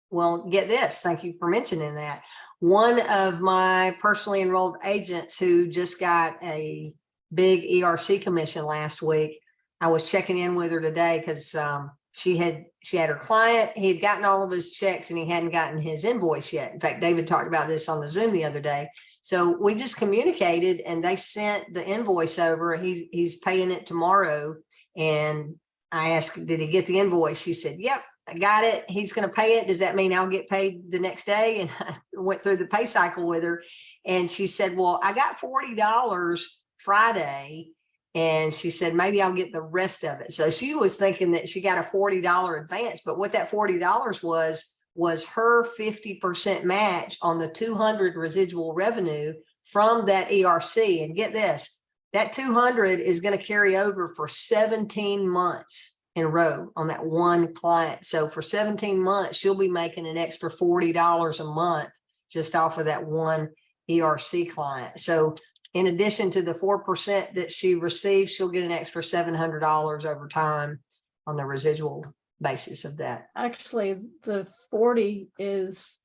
Well, get this. Thank you for mentioning that. One of my personally enrolled agents who just got a big ERC commission last week, I was checking in with her today because she had her client. He had gotten all of his checks and he hadn't gotten his invoice yet. In fact, David talked about this on the Zoom the other day. So we just communicated and they sent the invoice over. He's paying it tomorrow. And I asked, did he get the invoice? She said, yep, I got it. He's going to pay it. Does that mean I'll get paid the next day? And I went through the pay cycle with her. And she said, well, I got $40 Friday. And she said, maybe I'll get the rest of it. So she was thinking that she got a $40 advance, but what that $40 was her 50% match on the 200 residual revenue from that ERC. And get this, that 200 is going to carry over for 17 months in a row on that one client. So for 17 months, she'll be making an extra $40 a month just off of that one ERC client. So in addition to the 4% that she receives, she'll get an extra $700 over time on the residual basis of that. Actually, the 40 is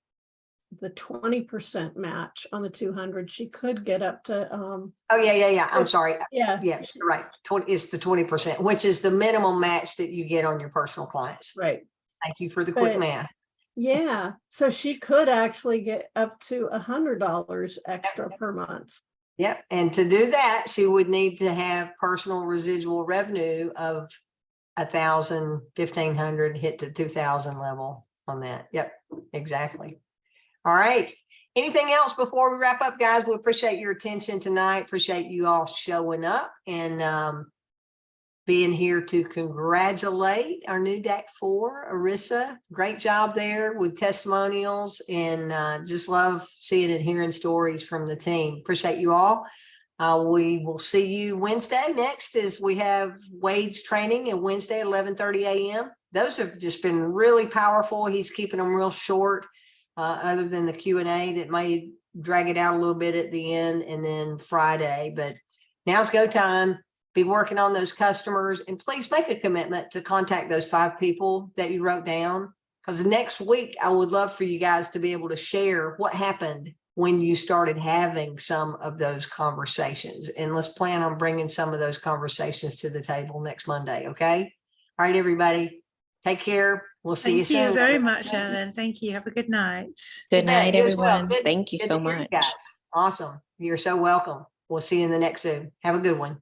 the 20% match on the 200. She could get up to oh yeah. I'm sorry. Yeah, you're right. 20 is the 20%, which is the minimum match that you get on your personal clients. right. Thank you for the quick math. Yeah, so she could actually get up to $100 extra per month. Yep. And to do that, she would need to have personal residual revenue of 1,000, 1,500, hit to 2,000 level on that. Yep, exactly. All right. Anything else before we wrap up, guys? We appreciate your attention tonight. Appreciate you all showing up and being here to congratulate our new DAC 4, Arissa. Great job there with testimonials, and just love seeing and hearing stories from the team. Appreciate you all. We will see you Wednesday. Next is we have Wade's training and Wednesday at 11:30 a.m. Those have just been really powerful. He's keeping them real short, other than the Q&A that may drag it out a little bit at the end, and then Friday. But now's go time. Be working on those customers, and please make a commitment to contact those 5 people that you wrote down, because next week I would love for you guys to be able to share what happened when you started having some of those conversations. And let's plan on bringing some of those conversations to the table next Monday. Okay. All right, everybody. Take care. We'll see you soon. Thank you very much, Ellen. Thank you. Have a good night. Good night, You as well. everyone. Thank you Good so to hear you much. guys. Awesome. You're so welcome. We'll see you in the next Zoom. Have a good one.